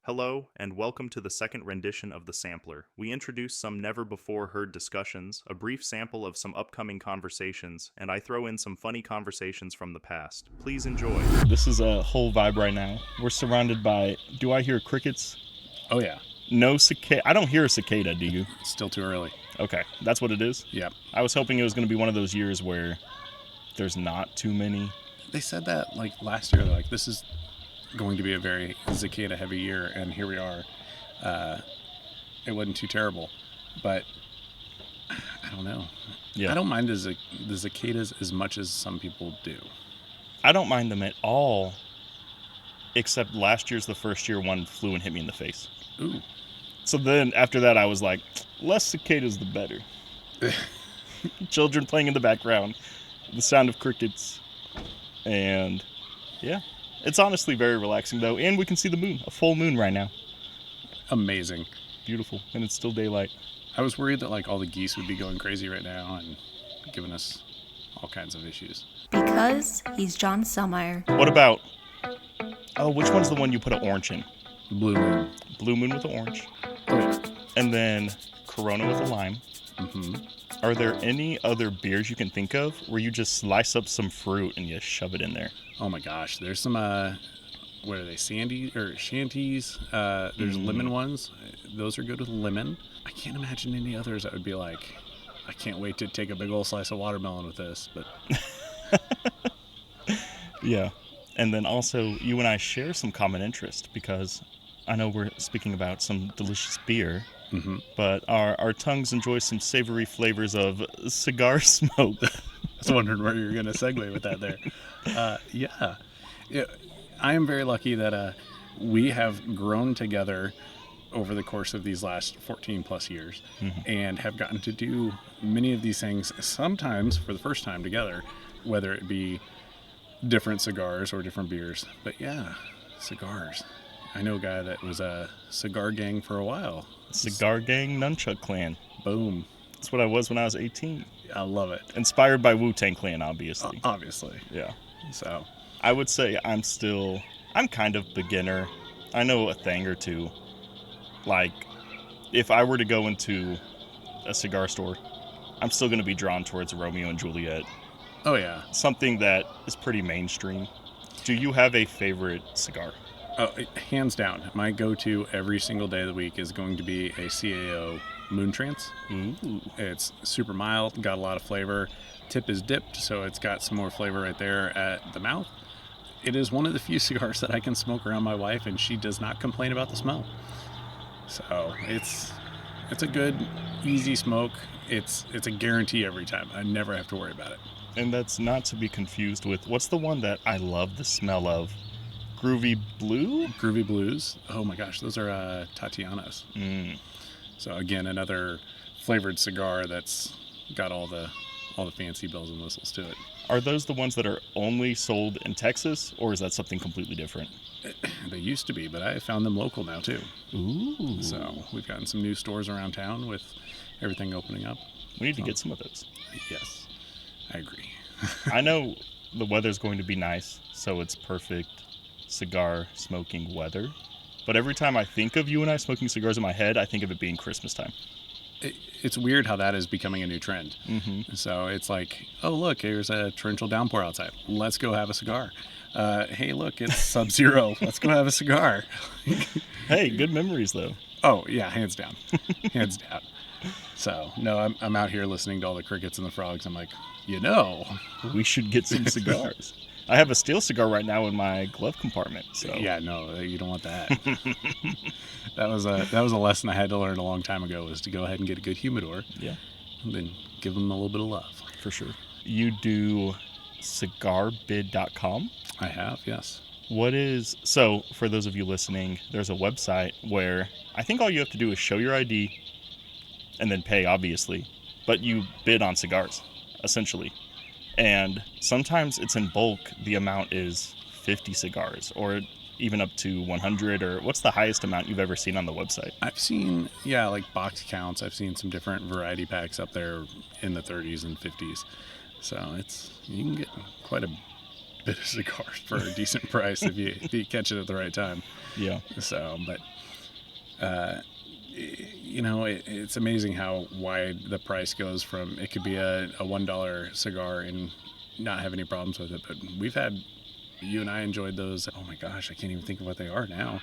Hello, and welcome to the second rendition of The Sampler. We introduce some never-before-heard discussions, a brief sample of some upcoming conversations, and I throw in some funny conversations from the past. Please enjoy. This is a whole vibe right now. We're surrounded by, do I hear crickets? Oh, yeah. No cicada. I don't hear a cicada, do you? It's still too early. Okay, that's what it is? Yeah. I was hoping it was going to be one of those years where there's not too many. They said that, last year. They're like, this is going to be a very cicada-heavy year, and here we are. It wasn't too terrible, but I don't know. Yeah. I don't mind the cicadas as much as some people do. I don't mind them at all, except last year's the first year one flew and hit me in the face. Ooh. So then, after that, I was like, less cicadas the better. Children playing in the background, the sound of crickets, and yeah. It's honestly very relaxing, though, and we can see the moon, a full moon right now. Amazing. Beautiful, and it's still daylight. I was worried that, all the geese would be going crazy right now and giving us all kinds of issues. Because he's John Selmeyer. What about, which one's the one you put an orange in? Blue moon. Blue moon with the orange. Oh, yeah. And then Corona with a lime. Mm-hmm. Are there any other beers you can think of where you just slice up some fruit and you shove it in there? Oh my gosh, there's some what are they, shanties? There's lemon ones. Those are good with lemon. I can't imagine any others that would be like, I can't wait to take a big old slice of watermelon with this. But yeah. And then also you and I share some common interest because I know we're speaking about some delicious beer. Mm-hmm. But our tongues enjoy some savory flavors of cigar smoke. I was wondering where you were going to segue with that there. Yeah. I am very lucky that we have grown together over the course of these last 14 plus years and have gotten to do many of these things, sometimes for the first time together, whether it be different cigars or different beers. But yeah, cigars. I know a guy that was a cigar gang for a while. Cigar gang, nunchuck clan. Boom. That's what I was when I was 18. I love it. Inspired by Wu-Tang Clan, obviously. Obviously. Yeah. So I would say I'm kind of beginner. I know a thing or two. Like, if I were to go into a cigar store, I'm still going to be drawn towards Romeo and Juliet. Oh, yeah. Something that is pretty mainstream. Do you have a favorite cigar? Oh, hands down. My go-to every single day of the week is going to be a CAO Moon Trance. Ooh. It's super mild, got a lot of flavor. Tip is dipped, so it's got some more flavor right there at the mouth. It is one of the few cigars that I can smoke around my wife, and she does not complain about the smell. So it's a good, easy smoke. It's a guarantee every time. I never have to worry about it. And that's not to be confused with, what's the one that I love the smell of? Groovy Blue? Groovy Blues. Oh my gosh, those are Tatianas. So again, another flavored cigar that's got all the fancy bells and whistles to it. Are those the ones that are only sold in Texas, or is that something completely different? They used to be, but I found them local now too. Ooh. So we've gotten some new stores around town with everything opening up. We need to get some of those. Yes, I agree. I know the weather's going to be nice, so it's perfect cigar smoking weather. But every time I think of you and I smoking cigars in my head, I think of it being Christmas time. It's weird how that is becoming a new trend. Mm-hmm. So it's like, oh, look, here's a torrential downpour outside. Let's go have a cigar. Hey, look, it's Sub-Zero. Let's go have a cigar. Hey, good memories, though. Oh, yeah, hands down. Hands down. So, no, I'm out here listening to all the crickets and the frogs. I'm like, we should get some cigars. I have a steel cigar right now in my glove compartment. So yeah, no, you don't want that. That was a lesson I had to learn a long time ago, was to go ahead and get a good humidor. Yeah. And then give them a little bit of love. For sure. You do cigarbid.com? I have, yes. So for those of you listening, there's a website where I think all you have to do is show your ID and then pay, obviously, but you bid on cigars, essentially. And sometimes it's in bulk. The amount is 50 cigars or even up to 100, or what's the highest amount you've ever seen on the website? I've seen, box counts. I've seen some different variety packs up there in the 30s and 50s. So you can get quite a bit of cigars for a decent price if you catch it at the right time. Yeah. So, but it's amazing how wide the price goes from. It could be a $1 cigar and not have any problems with it. But you and I enjoyed those. Oh my gosh, I can't even think of what they are now.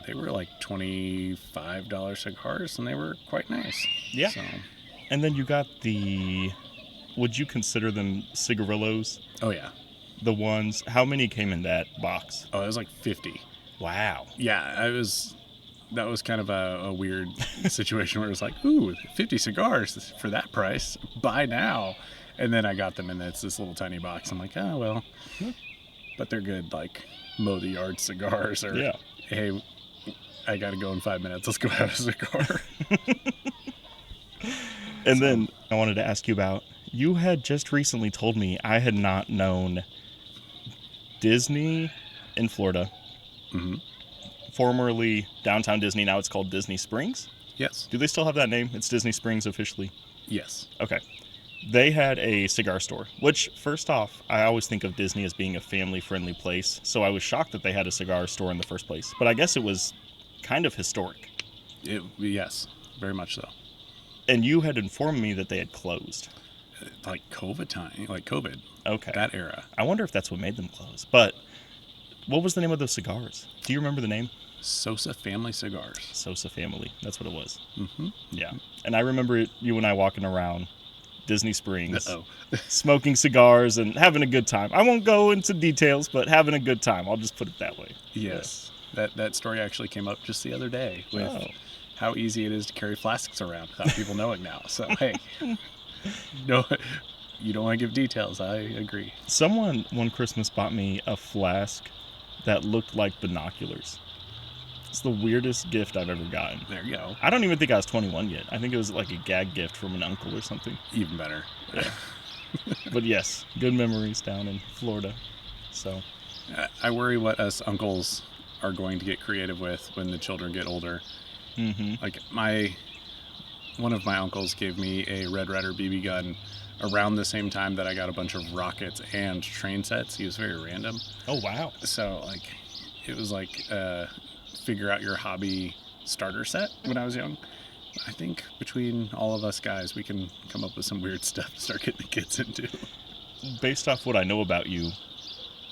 They were like $25 cigars, and they were quite nice. Yeah. So, And then you got would you consider them cigarillos? oh yeah. The ones, how many came in that box? Oh, it was like 50. Wow. Yeah, that was kind of a weird situation where it was like, ooh, 50 cigars for that price. Buy now. And then I got them, and it's this little tiny box. I'm like, oh, well. But they're good, like, mow the yard cigars, or, Yeah. hey, I got to go in 5 minutes. Let's go have a cigar. And then I wanted to ask you about, you had just recently told me I had not known Disney in Florida. Mm-hmm. Formerly Downtown Disney, now it's called Disney Springs. Yes. Do they still have that name? It's Disney Springs officially? Yes. Okay. They had a cigar store, which, first off, I always think of Disney as being a family-friendly place, so I was shocked that they had a cigar store in the first place. But I guess it was kind of historic. Yes, very much so. And you had informed me that they had closed. Like COVID. Okay. That era. I wonder if that's what made them close. But what was the name of those cigars? Do you remember the name? Sosa Family Cigars. Sosa Family. That's what it was. Mm-hmm. Yeah. And I remember you and I walking around Disney Springs, Uh-oh. smoking cigars and having a good time. I won't go into details, but having a good time. I'll just put it that way. Yes. That story actually came up just the other day with Oh. how easy it is to carry flasks around without people knowing now. So, hey, no, you don't want to give details. I agree. Someone one Christmas bought me a flask that looked like binoculars. It's the weirdest gift I've ever gotten. There you go. I don't even think I was 21 yet. I think it was like a gag gift from an uncle or something. Even better. Yeah. But yes, good memories down in Florida. So, I worry what us uncles are going to get creative with when the children get older. Like one of my uncles gave me a Red Ryder BB gun around the same time that I got a bunch of rockets and train sets. He was very random. oh wow. So it was like figure out your hobby starter set when I was young. I think between all of us guys, we can come up with some weird stuff to start getting the kids into. Based off what I know about you,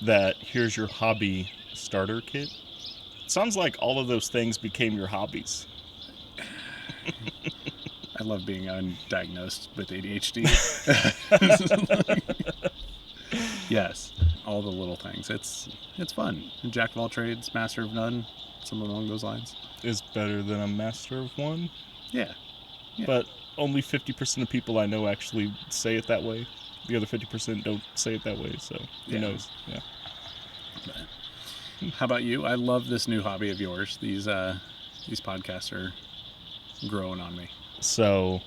that here's your hobby starter kit. Sounds like all of those things became your hobbies. I love being undiagnosed with ADHD. Yes, all the little things. It's fun. Jack of all trades, master of none, something along those lines. Is better than a master of one. Yeah. Yeah. But only 50% of people I know actually say it that way. The other 50% don't say it that way, so who Yeah. knows? Yeah. How about you? I love this new hobby of yours. These podcasts are growing on me. So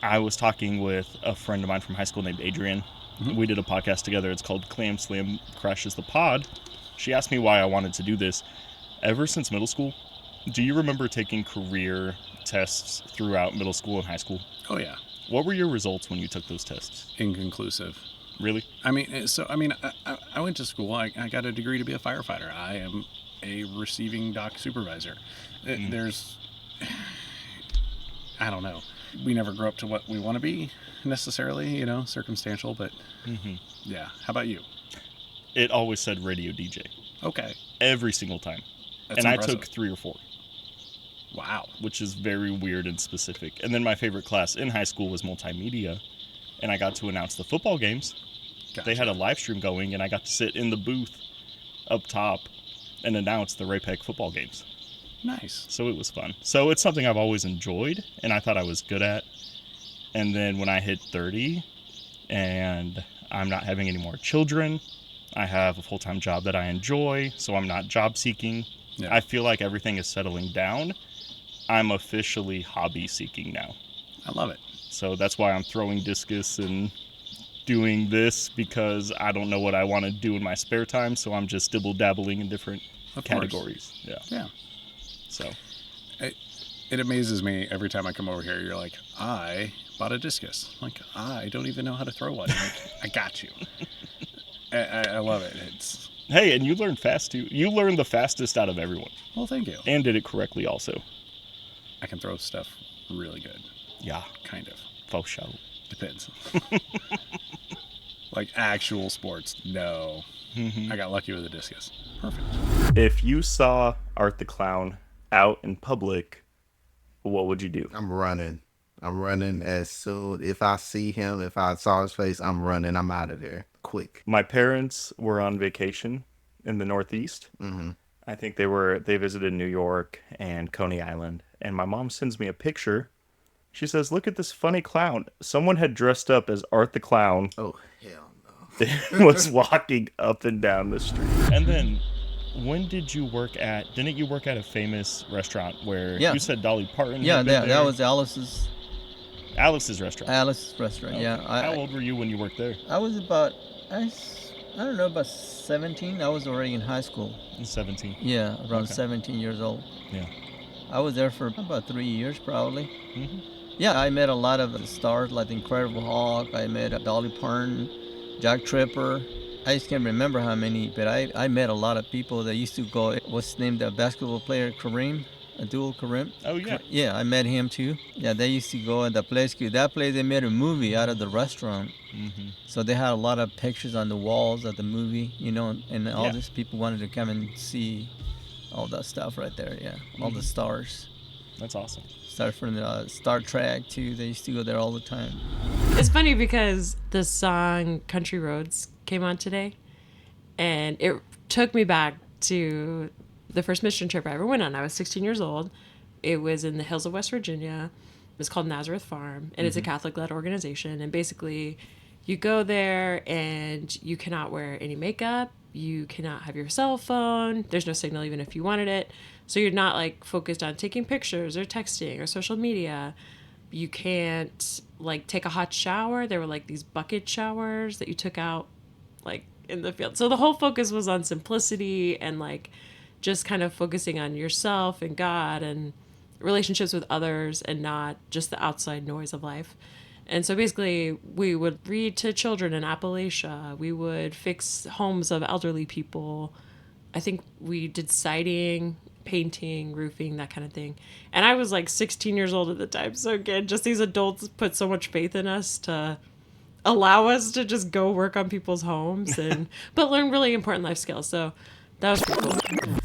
I was talking with a friend of mine from high school named Adrian. Mhm. We did a podcast together. It's called Clam Slam Crashes the Pod. She asked me why I wanted to do this. Ever since middle school, do you remember taking career tests throughout middle school and high school? Oh yeah, What were your results when you took those tests? inconclusive. Really? I went to school. I got a degree to be a firefighter. I am a receiving dock supervisor. There's, I don't know. We never grow up to what we want to be necessarily, circumstantial, but yeah. How about you? It always said radio DJ. Okay. Every single time. That's and impressive. I took 3 or 4, Wow. which is very weird and specific. And then my favorite class in high school was multimedia, and I got to announce the football games. Gotcha. They had a live stream going, and I got to sit in the booth up top and announce the Ray-Pec football games. Nice. So it was fun. So it's something I've always enjoyed, and I thought I was good at. And then when I hit 30 and I'm not having any more children, I have a full-time job that I enjoy, so I'm not job seeking. Yeah. I feel like everything is settling down. I'm officially hobby seeking now. I love it. So that's why I'm throwing discus and doing this, because I don't know what I want to do in my spare time, so I'm just dibble-dabbling in different Of course. categories. Yeah. Yeah. So It amazes me every time I come over here. You're like, I bought a discus. I'm like, I don't even know how to throw one. I'm like, I got you. I love it. It's Hey, and you learned fast too. You learned the fastest out of everyone, well, thank you. and did it correctly also. I can throw stuff really good, Yeah, kind of. faux show. Depends. Like actual sports, no. I got lucky with the discus. Perfect. If you saw Art the Clown out in public, what would you do? I'm running. I'm running as soon. If I see him, if I saw his face, I'm running. I'm out of there quick. My parents were on vacation in the Northeast. I think they visited New York and Coney Island, and my mom sends me a picture. She says, "Look at this funny clown. Someone had dressed up as Art the Clown Oh, hell no. was walking up and down the street." And then, when did you work at? Didn't you work at a famous restaurant where Yeah. you said Dolly Parton? Yeah, had been that there? was Alice's restaurant. Yeah, How old were you when you worked there? I was about I don't know, about 17. I was already in high school. 17. Yeah, around Okay. 17 years old. Yeah. I was there for about 3 years probably. Mm-hmm. Yeah, I met a lot of the stars like the Incredible Hulk. I met Dolly Parton, Jack Tripper. I just can't remember how many, but I met a lot of people that used to go. What's named the basketball player Kareem Abdul. Oh yeah. Yeah, I met him too. Yeah, they used to go at the place. That place they made a movie out of the restaurant. Mm-hmm. So they had a lot of pictures on the walls of the movie, and all Yeah. these people wanted to come and see all that stuff right there. Yeah, all the stars. That's awesome. Started from the Star Trek too. They used to go there all the time. It's funny because the song Country Roads came on today, and it took me back to the first mission trip I ever went on. I was 16 years old. It was in the hills of West Virginia. It was called Nazareth Farm, and it's a Catholic-led organization. And basically, you go there, and you cannot wear any makeup. You cannot have your cell phone. There's no signal even if you wanted it. So you're not like focused on taking pictures or texting or social media. You can't like take a hot shower. There were like these bucket showers that you took out like in the field. So the whole focus was on simplicity and like just kind of focusing on yourself and God and relationships with others and not just the outside noise of life. And so basically we would read to children in Appalachia. We would fix homes of elderly people. I think we did siding, painting, roofing, that kind of thing. And I was like 16 years old at the time. So again, just these adults put so much faith in us to allow us to just go work on people's homes and but learn really important life skills. So that was pretty cool.